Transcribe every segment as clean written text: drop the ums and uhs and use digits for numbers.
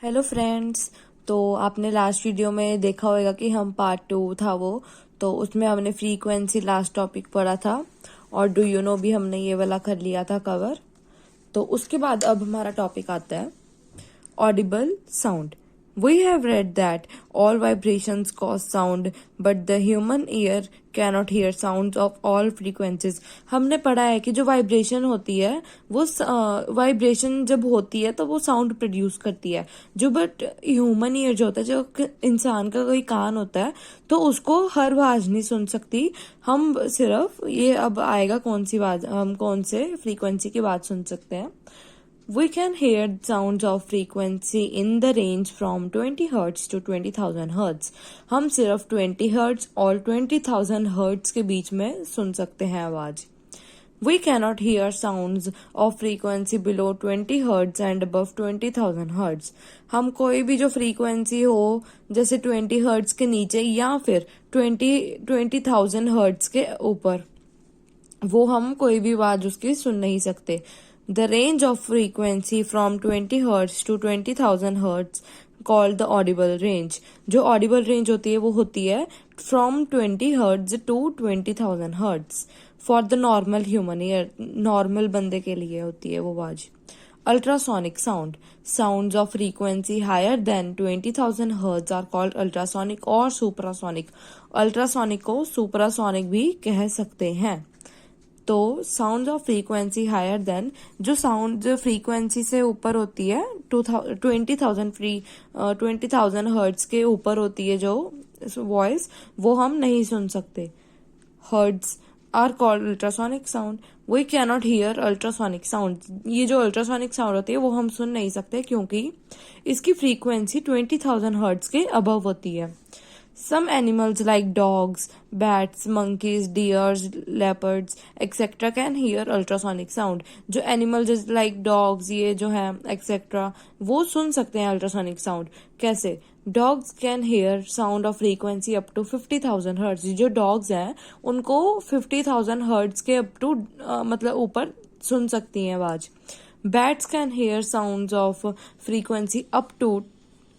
Hello friends. तो आपने last video में देखा होगा कि हम पार्ट 2 था वो, तो उसमें हमने फ्रीक्वेंसी लास्ट टॉपिक पढ़ा था और डू यू नो भी हमने ये वाला कर लिया था कवर। तो उसके बाद अब हमारा टॉपिक आता है Audible sound. We have read that all vibrations cause sound, but the human ear cannot hear sounds of all frequencies. हमने पढ़ा है कि जो वाइब्रेशन होती है वो वाइब्रेशन जब होती है तो वो साउंड प्रोड्यूस करती है, जो बट ह्यूमन ईयर जो होता है, जो इंसान का कोई कान होता है, तो उसको हर आवाज नहीं सुन सकती। हम सिर्फ ये अब आएगा कौन सी आवाज, हम कौन से फ्रीक्वेंसी की बात सुन सकते हैं। We can hear sounds of frequency in the range from 20 Hz to 20,000 Hz. हम सिर्फ 20 Hz और 20,000 Hz के बीच में सुन सकते हैं आवाज। We cannot hear sounds of frequency below 20 Hz and above 20,000 Hz. हम कोई भी जो फ्रीक्वेंसी हो, जैसे 20 Hz के नीचे या फिर 20,000 Hz के ऊपर, वो हम कोई भी आवाज उसकी सुन नहीं सकते। The range of frequency from 20 Hz to 20,000 Hz called the audible range. जो audible range होती है वो होती है from 20 Hz to 20,000 Hz for the normal human ear. normal बंदे के लिए होती है वो आवाज। Ultrasonic sound. Sounds of frequency higher than 20,000 Hz are called ultrasonic or suprasonic. Ultrasonic को suprasonic भी कह सकते हैं। तो sound of frequency higher than, जो साउंड जो फ्रीक्वेंसी से ऊपर होती है 20,000 हर्ट्ज के ऊपर होती है जो वॉइस, वो हम नहीं सुन सकते। Hertz are called ultrasonic sound. We cannot hear ultrasonic sound. ये जो अल्ट्रासोनिक साउंड होती है वो हम सुन नहीं सकते क्योंकि इसकी फ्रीक्वेंसी 20,000 हर्ट्ज के अबव होती है। Some animals like dogs, bats, monkeys, deers, leopards, etc. can hear ultrasonic sound. जो animals like dogs ये जो है etc. वो सुन सकते हैं ultrasonic sound। कैसे? Dogs can hear sound of frequency up to 50,000 hertz. जो dogs हैं उनको 50,000 hertz के up to मतलब ऊपर सुन सकती हैं आवाज। Bats can hear sounds of frequency up to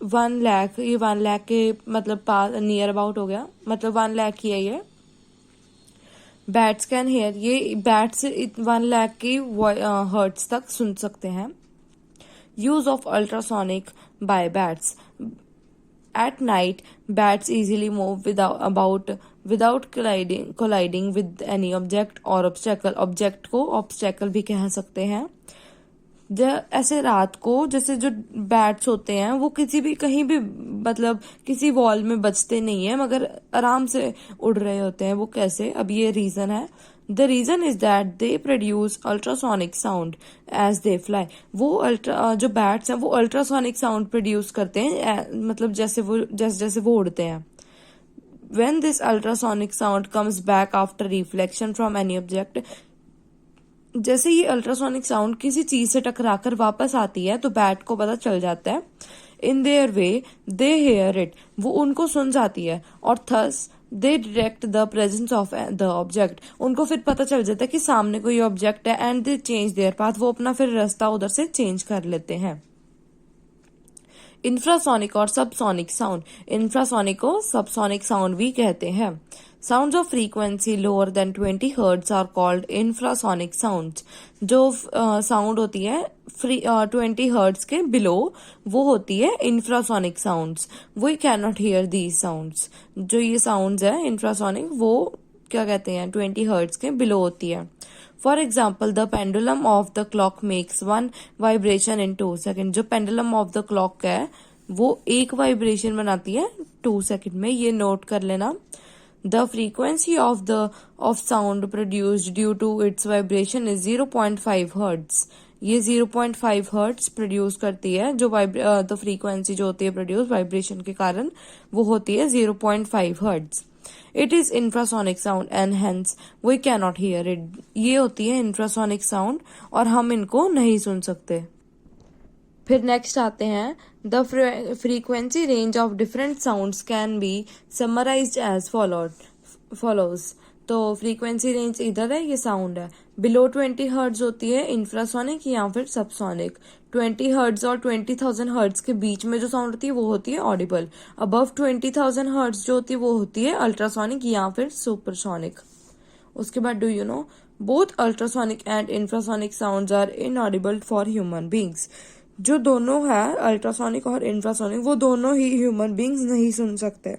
1 lakh, ये 1 लाख के मतलब नियर अबाउट हो गया, मतलब 1 लाख ही है ये। बैट्स कैन हेयर, ये बैट्स 1 लाख की हर्ट्ज तक सुन सकते हैं। Use of ultrasonic by bats. At night bats easily move without colliding with any object और ऑब्स्टेकल। ऑब्जेक्ट को ऑब्स्टेकल भी कह सकते हैं। ऐसे रात को जैसे जो बैट्स होते हैं वो किसी भी कहीं भी मतलब किसी वॉल में बजते नहीं है, मगर आराम से उड़ रहे होते हैं। वो कैसे? अब ये रीजन है। The reason is that they produce ultrasonic sound as they fly. वो जो बैट्स हैं वो अल्ट्रासोनिक साउंड प्रोड्यूस करते हैं, मतलब जैसे वो उड़ते हैं। When this ultrasonic sound comes back after reflection from any object, जैसे ये अल्ट्रासोनिक साउंड किसी चीज से टकराकर वापस आती है तो बैट को पता चल जाता है। In their way they hear it, वो उनको सुन जाती है, और thus they detect the presence of the object. उनको फिर पता चल जाता है कि सामने कोई ऑब्जेक्ट है and they change their path, वो अपना फिर रास्ता उधर से चेंज कर लेते हैं। इंफ्रासोनिक और सबसोनिक साउंड। इंफ्रासोनिक को सबसोनिक साउंड भी कहते हैं। Sounds of frequency lower than 20 hertz are called infrasonic sounds. जो साउंड होती है 20 हर्ट्ज के बिलो, वो होती है infrasonic sounds. We can not hear these sounds. जो ये साउंड्स है इंफ्रासोनिक, वो क्या कहते हैं 20 हर्ट्ज के बिलो होती है। For example the pendulum of the clock makes 1 vibration in 2 second. जो पेंडुलम ऑफ द क्लॉक है वो एक वाइब्रेशन बनाती है 2 सेकेंड में, ये नोट कर लेना। The frequency of sound produced due to its vibration is 0.5 hertz. ये 0.5 हर्ट्ज प्रोड्यूस करती है। जो द फ्रीक्वेंसी जो होती है प्रोड्यूस वाइब्रेशन के कारण, वो होती है 0.5 hertz. It is infrasonic sound and hence we can not hear it. ये होती है इंफ्रासोनिक साउंड और हम इनको नहीं सुन सकते। फिर नेक्स्ट आते हैं the frequency range of different sounds can be summarized as follows. तो फ्रीक्वेंसी रेंज इधर है, ये साउंड है, बिलो 20 हर्ट्ज होती है इंफ्रासोनिक या फिर सबसोनिक। 20 हर्ट्ज और 20,000 हर्ट्ज के बीच में जो साउंड होती है वो होती है ऑडिबल। अबव 20,000 हर्ट्ज जो होती है वो होती है अल्ट्रासोनिक या फिर सुपरसोनिक। उसके बाद do you know both ultrasonic and infrasonic sounds are inaudible for human beings. जो दोनों है अल्ट्रासोनिक और इंफ्रासोनिक वो दोनों ही ह्यूमन बींग्स नहीं सुन सकते।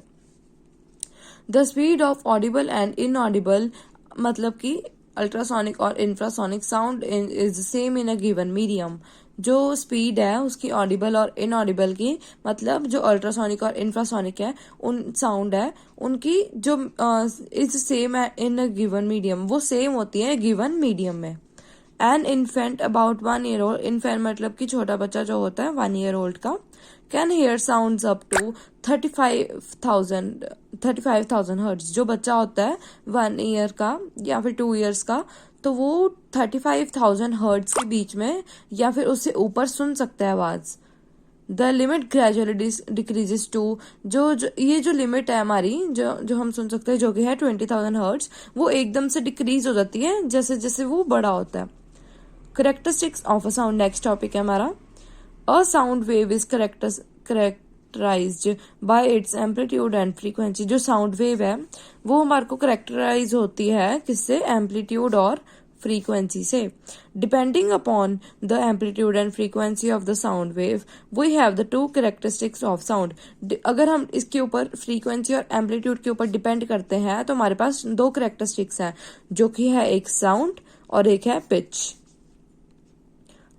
The speed of Audible and inaudible मतलब कि अल्ट्रासोनिक और infrasonic sound is same in a given medium. जो स्पीड है उसकी ऑडिबल और इनऑडिबल की मतलब जो अल्ट्रासोनिक और इंफ्रासोनिक है उन साउंड है उनकी जो is same in a given medium वो सेम होती है गिवन मीडियम में। An infant about 1 year old, infant मतलब कि छोटा बच्चा जो होता है 1 ईयर ओल्ड का, can hear sound up to 35,000 hertz. जो बच्चा होता है 1 ईयर का या फिर 2 ईयर्स का तो वो 35,000 हर्ट्ज के बीच में या फिर उससे ऊपर सुन सकता है आवाज। The limit gradually decreases to, ये जो लिमिट है हमारी जो हम सुन सकते हैं जो कि है 20,000 हर्ट्ज वो एकदम से डिक्रीज हो जाती है जैसे जैसे वो बड़ा होता है। Characteristics of a sound next topic है हमारा। A sound wave is characterised bye it's amplitude and frequency. जो साउंड वेव है वो हमारे को करेक्टराइज होती है किससे, एम्पलीट्यूड और फ्रीक्वेंसी से। Depending upon the amplitude and frequency of the sound wave we have the two characteristics of sound. अगर हम इसके ऊपर फ्रीक्वेंसी और एम्पलीट्यूड के ऊपर डिपेंड करते हैं तो हमारे पास दो करेक्टरिस्टिक्स हैं जो कि है एक साउंड और एक है pitch.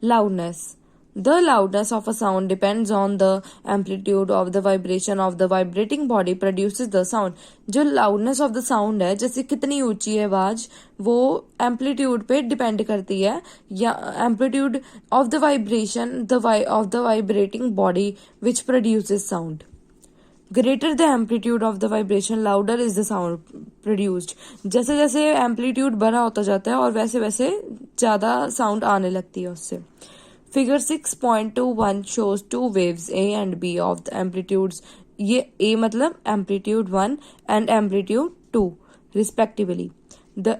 Loudness. The loudness of a sound depends on the amplitude of the vibration of the vibrating body produces the sound. जो loudness of the sound है जैसे कितनी ऊंची है आवाज वो amplitude पे डिपेंड करती है या amplitude of the vibration of the vibrating body which produces sound. Greater the amplitude of the vibration louder is the sound produced. जैसे जैसे एम्पलीट्यूड बड़ा होता जाता है और वैसे वैसे ज्यादा साउंड आने लगती है उससे। Figure 6.21 shows two waves A and B of the amplitudes। ये A मतलब amplitude 1 and amplitude 2 respectively। The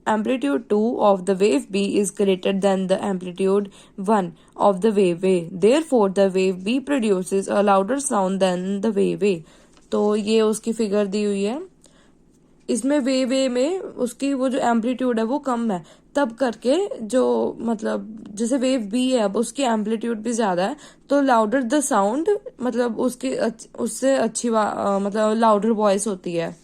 amplitude 2 of the wave B is greater than the amplitude 1 of the wave A. Therefore, the wave B produces a louder sound than the wave A। तो ये उसकी figure दी हुई है। इसमें वे में उसकी वो जो एम्पलीट्यूड है वो कम है तब करके जो मतलब जैसे वेव बी है अब उसकी एम्पलीट्यूड भी ज्यादा है तो लाउडर द साउंड मतलब उससे अच्छी मतलब लाउडर वॉइस होती है।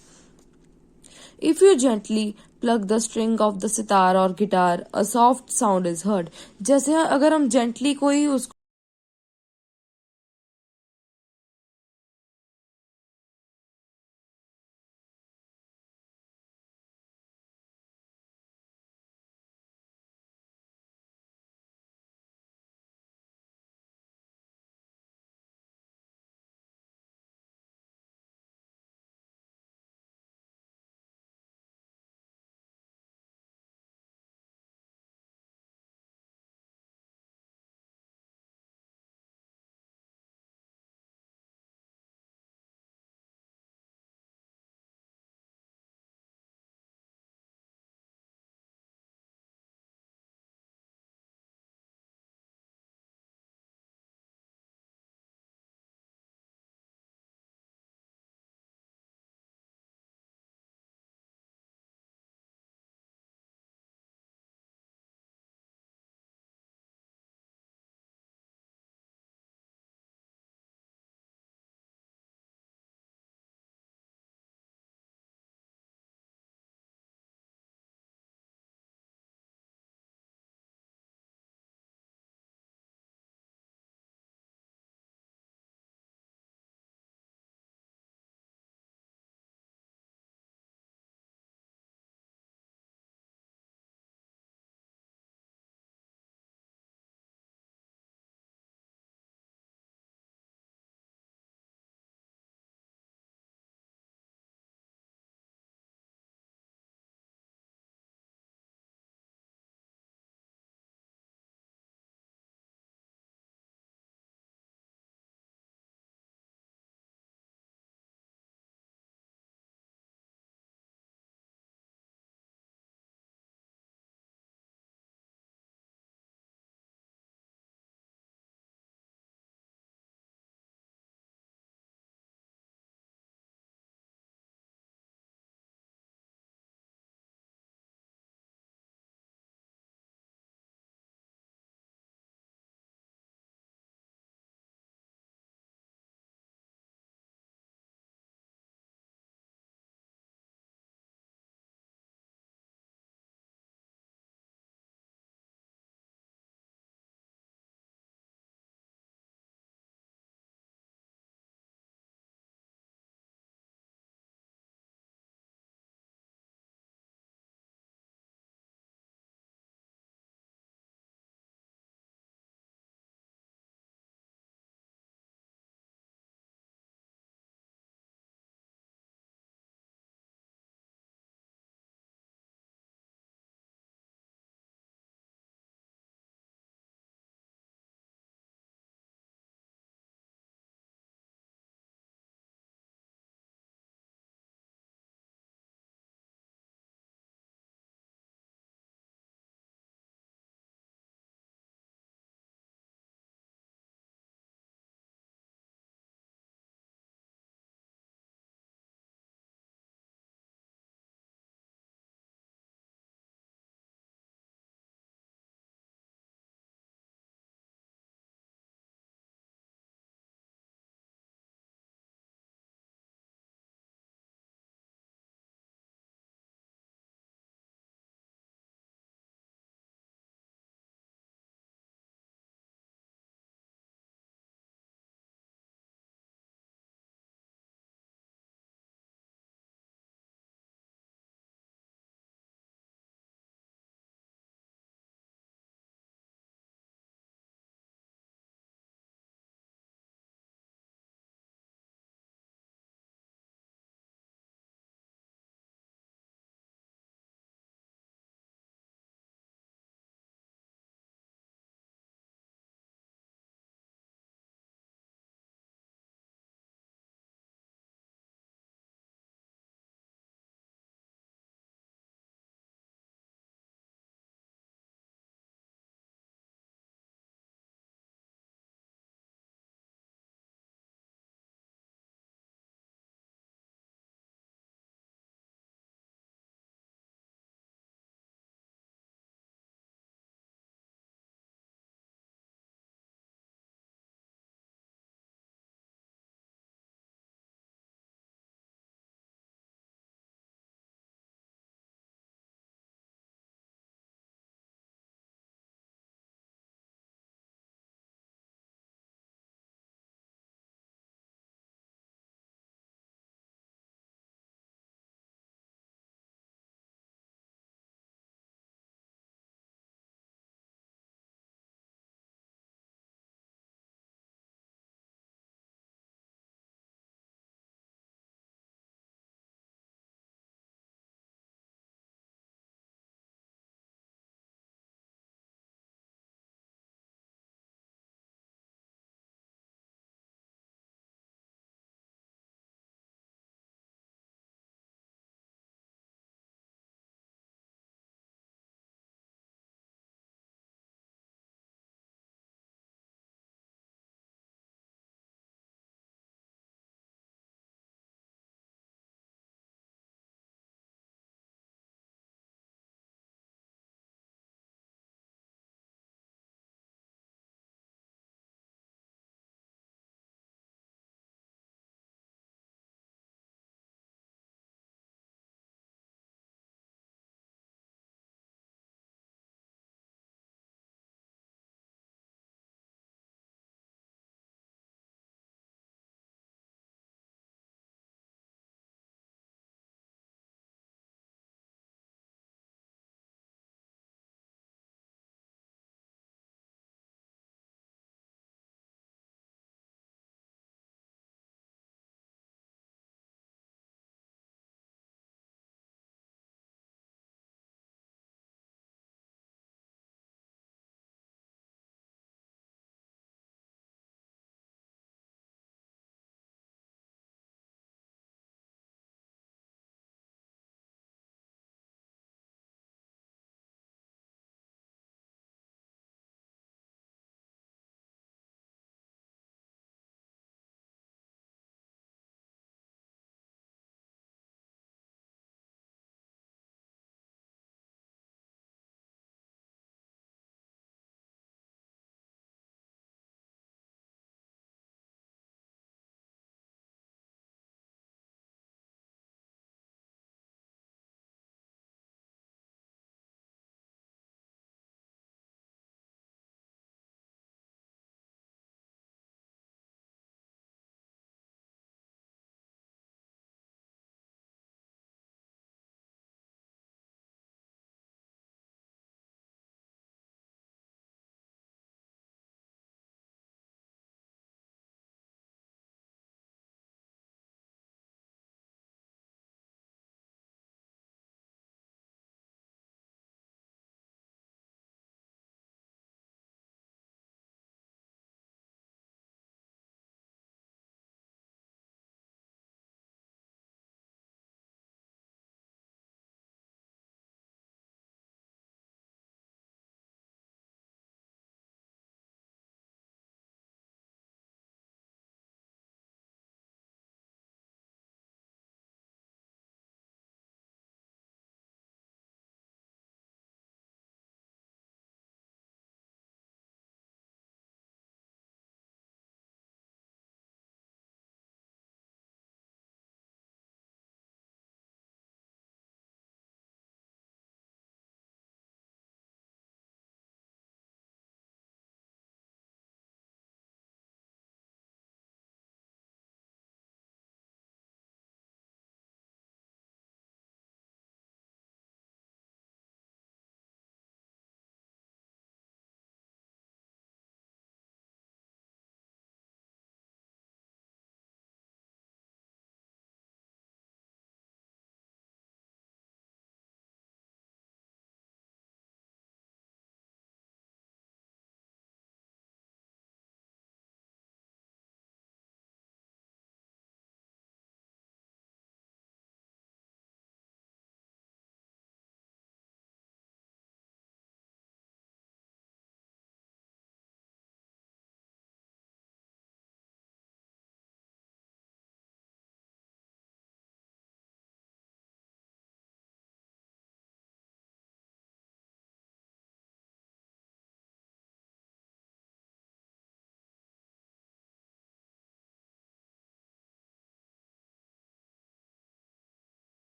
If you gently pluck the string of the sitar और guitar a soft sound is heard. जैसे अगर हम जेंटली कोई उस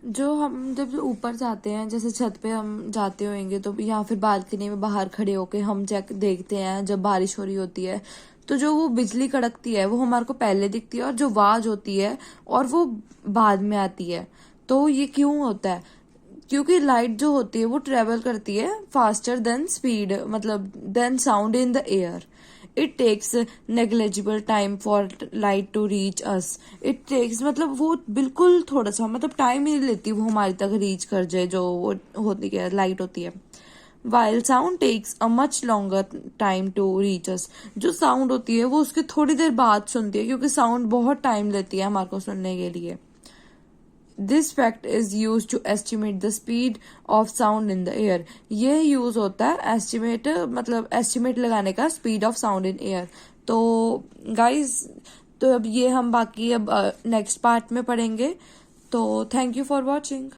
जो हम जब ऊपर जाते हैं, जैसे छत पे हम जाते होंगे तो या फिर बालकनी में बाहर खड़े होके हम चेक देखते हैं जब बारिश हो रही होती है, तो जो वो बिजली कड़कती है वो हमारे को पहले दिखती है और जो आवाज होती है और वो बाद में आती है। तो ये क्यों होता है? क्योंकि लाइट जो होती है वो ट्रेवल करती है फास्टर देन स्पीड, मतलब than sound in the air. It takes negligible time for light to reach us. It takes मतलब वो बिल्कुल थोड़ा सा मतलब टाइम ही नहीं लेती वो हमारी तक रीच कर जाए, जो वो होती है लाइट होती है। While sound takes a much longer time to reach us. जो साउंड होती है वो उसके थोड़ी देर बाद सुनती है, क्योंकि साउंड बहुत टाइम लेती है हमारे को सुनने के लिए। This fact is use to estimate the speed of sound in the air. ये यूज होता है एस्टिमेट, मतलब एस्टिमेट लगाने का speed of sound in air. तो गाइस, तो अब ये हम बाकी अब नेक्स्ट पार्ट में पढ़ेंगे। तो थैंक यू फॉर वॉचिंग।